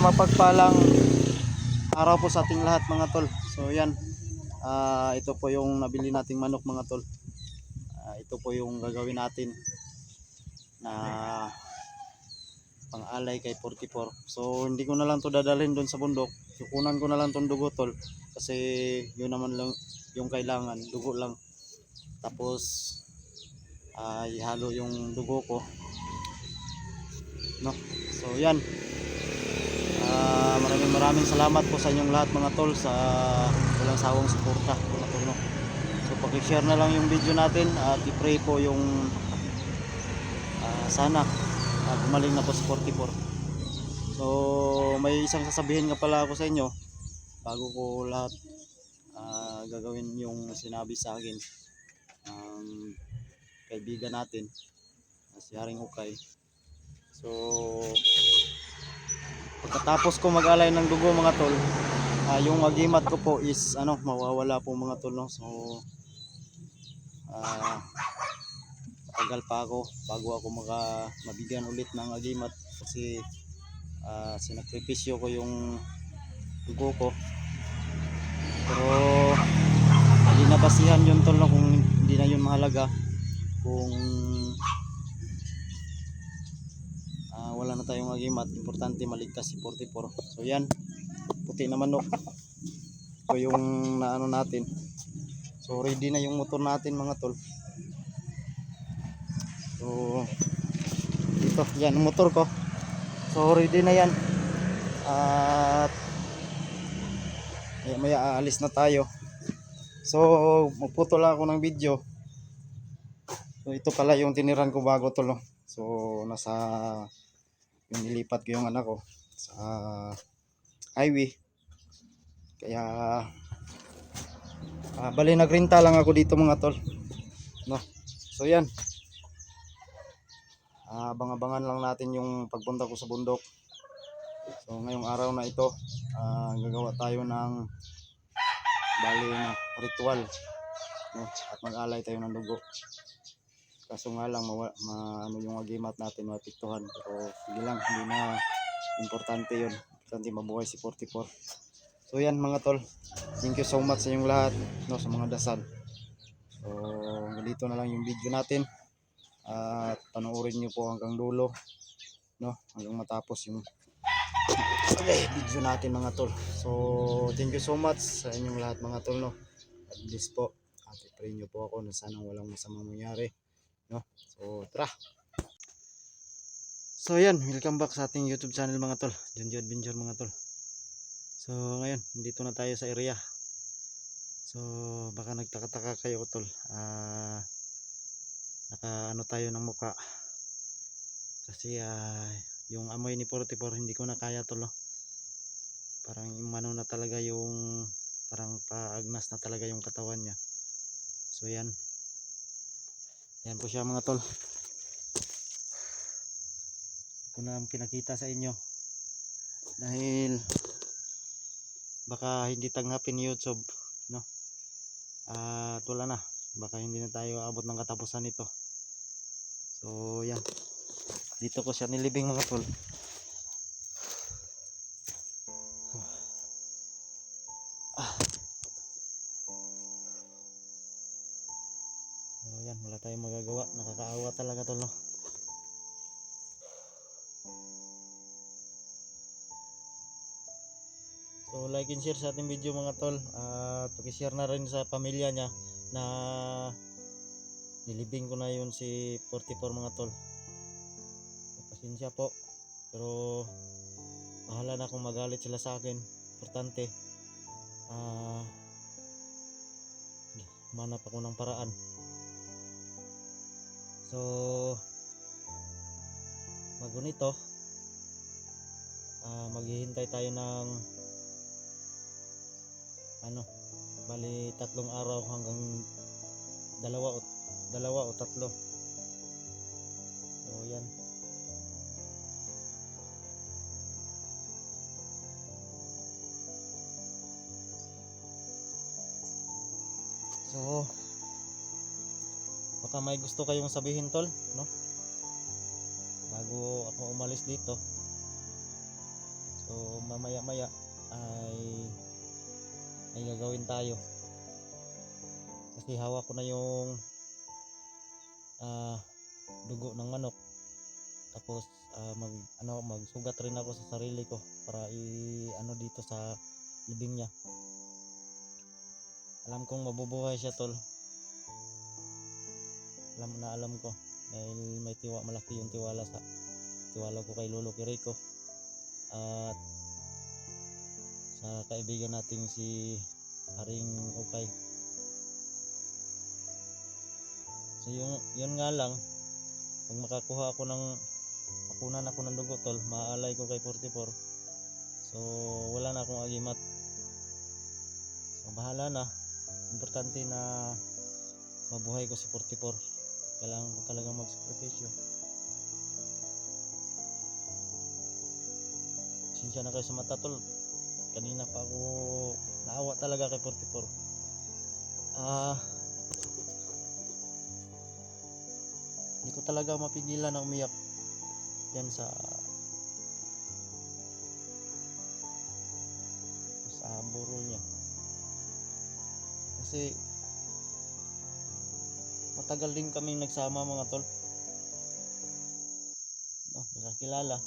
mapagpalang araw po sa ating lahat mga tol. So yan, ito po yung nabili nating manok mga tol. Ito po yung gagawin natin na pang-alay kay 44. So hindi ko na lang to dadalhin doon sa bundok. Kukunan ko na lang tong dugo tol, kasi yun naman lang yung kailangan, dugo lang. Tapos ihalo yung dugo ko, no? So yan, maraming salamat po sa inyong lahat mga tol sa walang sawang suporta mga tol, no? So paki-share na lang yung video natin at i-pray po yung sana gumaling na po si 44. So may isang sasabihin nga pala ako sa inyo bago ko lahat gagawin yung sinabi sa akin ng kaibigan natin si Haring Ukay. So pagkatapos ko mag-alay ng dugo mga tol, yung agimat ko po is mawawala po mga tol, no? So matagal pa ako bago ako mabigyan ulit ng agimat, kasi sinakripisyo ko yung dugo ko. Pero hindi na basihan yun tol, no? Kung hindi na yun mahalaga, kung wala na tayong agimat, importante maligtas si 44. So yan, puti na manok. So yung naano natin, so ready na yung motor natin mga tol. So dito, yan ang motor ko. So ready na yan. At may aalis na tayo. So magputol ako ng video. So ito pala yung tiniran ko bago tol, no? So nasa yung nilipat ko yung anak ko sa highway. Kaya bali nagrenta lang ako dito mga tol, no? So yan, abang-abangan lang natin yung pagpunta ko sa bundok. So ngayong araw na ito, gagawa tayo ng bali na ritual, no? At mag-alay tayo ng dugo. Kaso nga lang yung agimat natin mapiktuhan, pero sige lang, hindi na importante yun. Importante mabuhay si 44. So yan mga tol, thank you so much sa inyong lahat, no, sa mga dasal. So dito na lang yung video natin, at panoorin nyo po hanggang dulo, no, hanggang matapos yung video natin mga tol. So thank you so much sa inyong lahat mga tol, no. At please po, pray nyo po ako na sana walang masamang mangyari, no. So tara. So yan, welcome back sa ating YouTube channel mga tol, Junjo Adventure mga tol. So ngayon, dito na tayo sa area. So baka nagtaka-taka kayo tol, naka tayo ng muka, kasi yung amoy ni 44 hindi ko na kaya tol, no? Parang umano na talaga yung, parang paagnas na talaga yung katawan niya. So yan, yan po siya mga tol. Ito na ang pinakita sa inyo, dahil baka hindi tanggapin YouTube, no? At wala na, baka hindi na tayo abot ng katapusan nito. So yan, dito ko siya nilibing mga tol. So yan, wala tayong magagawa, nakakaawa talaga tol, no? So like and share sa ating video mga tol, at paki-share na rin sa pamilya niya na nilibing ko na yun si 44 mga tol. Pasensya po, pero bahala na kung magalit sila sa akin. Importante manap ako ng paraan. So bago nito, maghihintay tayo ng bali 3 araw hanggang dalawa o tatlo. So yan, so baka may gusto kayong sabihin tol, no, bago ako umalis dito. So mamaya maya ay may gagawin tayo, kasi hawak ko na yung dugo ng manok. Tapos magsugat rin ako sa sarili ko para dito sa libing niya. Alam kong mabubuhay siya, tol. Alam ko dahil malaki yung tiwala ko kay Lolo Kiriko at sa kaibigan nating si Haring Ukay. So yun nga lang, pag makakuha ako makunan ako ng dugo, tol, maalay ko kay 44. So wala na akong agimat. So bahala na. Importante na mabuhay ko si 44. Kailangan ko talagang magsakripisyo. Sinsya na kayo sa mata, tol. Kanina pa ako naawa talaga kay 44. Hindi ko talaga mapigilan na umiyak yan sa burol niya. Kasi matagal din kaming nagsama, mga tol. Nakakilala.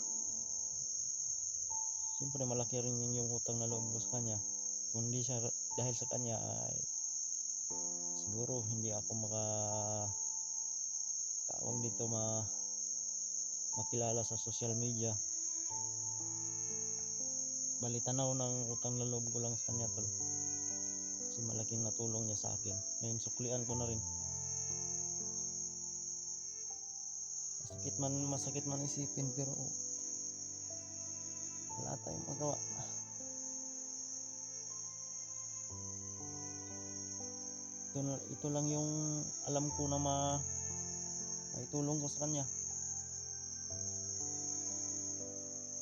Siyempre malaki rin yung utang na loob ko sa kanya. Kung hindi siya dahil sa kanya ay siguro hindi ako makilala sa social media. Bali tanaw ng utang na loob ko lang sa kanya, tol. Kasi malaking natulong niya sa akin. Ngayon suklian ko na rin. Masakit man isipin, pero wala tayong magawa. Ito lang yung alam ko na maitulong ko sa kanya.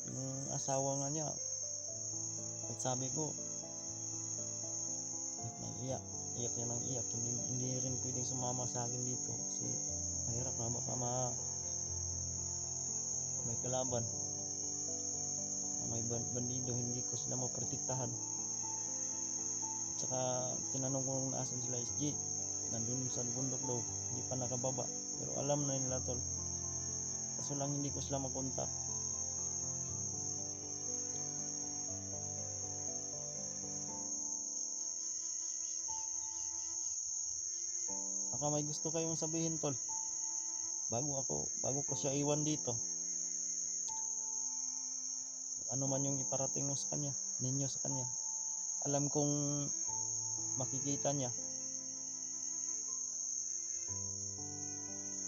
Yung asawa nga niya, at sabi ko, iyak niya ng iyak. Hindi rin pwedeng sumama sa akin dito kasi mahirap na baka may kalaban, may bandido, hindi ko sila maprotektahan. At saka tinanong ko kung naasan sila SG, nandun sa bundok daw, hindi pa nakababa. Pero alam na nila, tol, kaso lang hindi ko sila makontak. Baka may gusto kayong sabihin, tol, bago ko siya iwan dito. Ano man yung iparating mo sa kanya, ninyo sa kanya, alam kong makikita niya.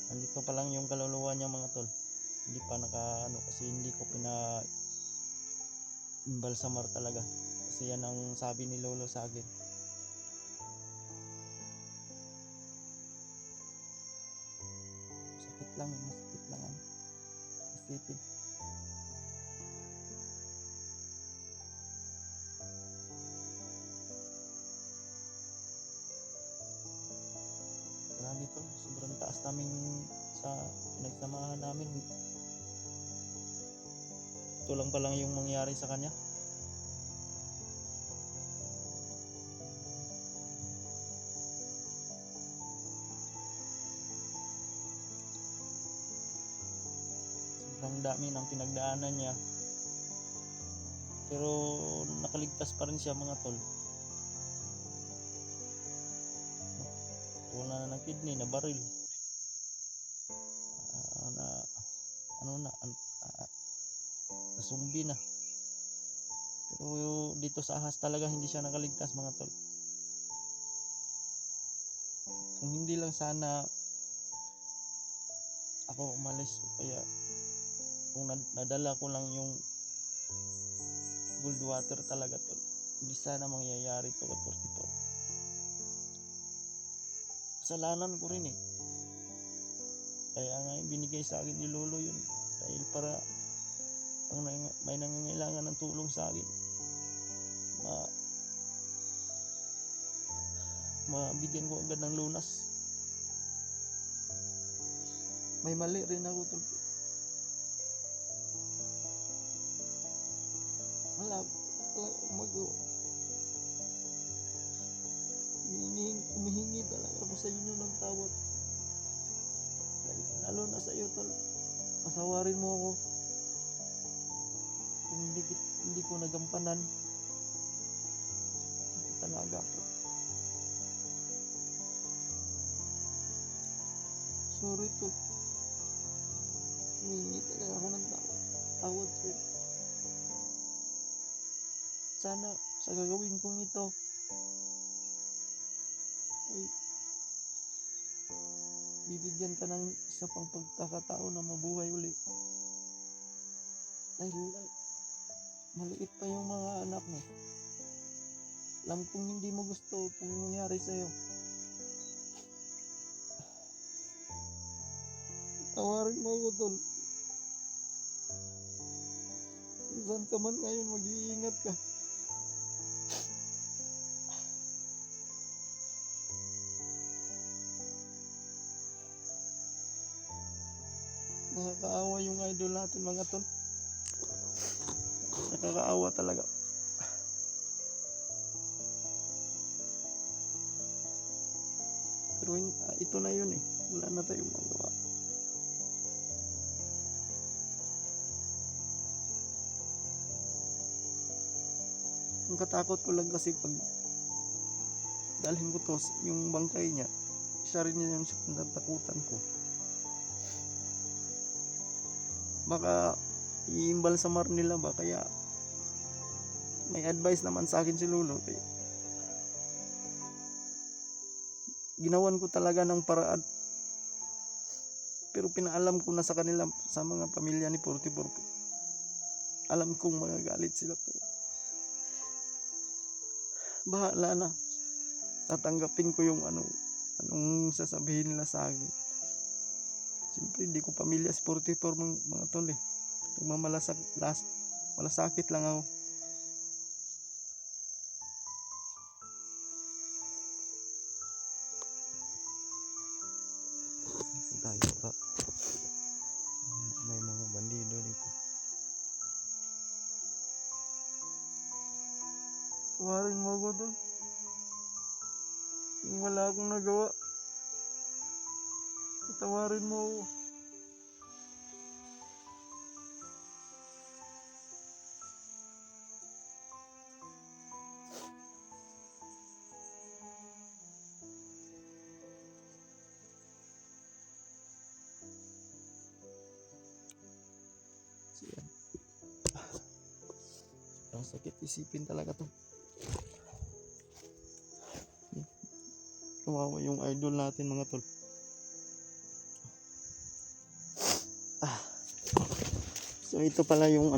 Nandito pa lang yung kaluluwa niya, mga tol. Hindi pa kasi hindi ko imbalsamar talaga. Kasi yan ang sabi ni Lolo sa akin. Masakit lang isipin. Grabe, tol, sobrang taas namin sa pinagsamahan namin. Ito lang pa lang yung mangyari sa kanya. Sobrang dami ng pinagdaanan niya, pero nakaligtas pa rin siya, mga tol. Wala na ng kidney, na baril, nasumbi na. Pero dito sa ahas talaga hindi siya nakaligtas, mga tol. Kung hindi lang sana ako umalis, kaya kung nadala ko lang yung gold water talaga, tol, hindi sana mangyayari to kay 44. Kasalanan ko rin eh. Kaya nga binigay sa akin ni Lolo yun, dahil para may nangangailangan ng tulong sa akin, mabigyan ko agad ng lunas. May mali rin ako, tol. Wala talaga akong magawa. Humihingi talaga ako sa inyo ng tawad. Lalo na sa iyo, tol. Patawarin mo ako. Kung hindi ko nagampanan, hindi kita naagapan. Sorry, tol. Humihingi talaga ako ng tawad sa'yo. Sana sa gagawin kong ito ay bibigyan ka ng isa pang pagkakataon na mabuhay uli. Dahil maliit pa yung mga anak mo. Alam kong hindi mo gusto kung nangyari sa'yo. Tawarin mo ako, tol. Saan ka man ngayon, mag-iingat ka. Nakakaawa yung idol natin, mga tol. Nakakaawa talaga. Pero ito na yun eh. Wala na tayong magawa. Ang katakot ko lang kasi pag dalhin ko to, yung bangkay niya, isa rin yun yung natakutan ko. Baka iimbal sa mar nila ba, kaya may advice naman sa akin si Lolo. Kaya ginawan ko talaga ng paraan. Pero pinaalam ko na sa kanila, sa mga pamilya ni 44. Alam kong magagalit sila, pero bahala na. Tatanggapin ko yung anong sasabihin nila sa akin. Siyempre hindi ko pamilya si 44, mga tol eh. Malasakit lang ako. Tayo pa. May mga bandido dito. Tawarin mo ako, tol. Yung wala akong nagawa. Tawarin mo ako. Siya. Ang sakit isipin talaga to. Kawawa yung idol natin, mga tol. So ito pala yung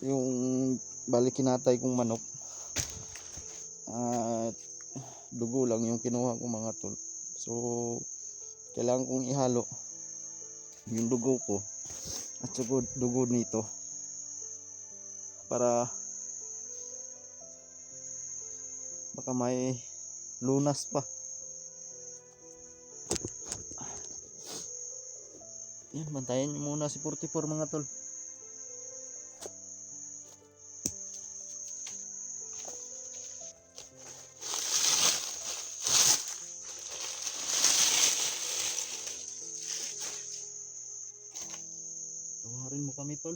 yung balikinatay kong manok. At dugo lang yung kinuha ko, mga tol. So kailangan kong ihalo yung dugo ko at dugo nito para baka may lunas pa. Yan, bantayan nyo muna si 44, mga tol. Tawarin mo kami, tol.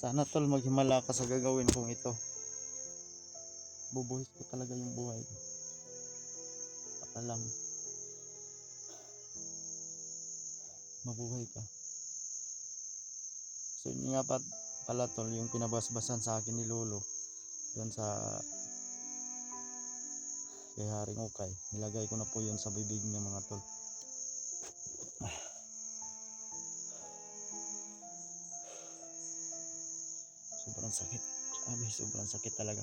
Sana tol maghimala ka sa gagawin kong ito. Bubuhis ko talaga yung buhay ko. Baka lang mabuhay ka. So yun nga pala tol, yung pinabasbasan sa akin ni Lolo doon sa kay Haring Ukay, nilagay ko na po yun sa bibig niya mga tol. Sobrang sakit. Sobrang sakit talaga.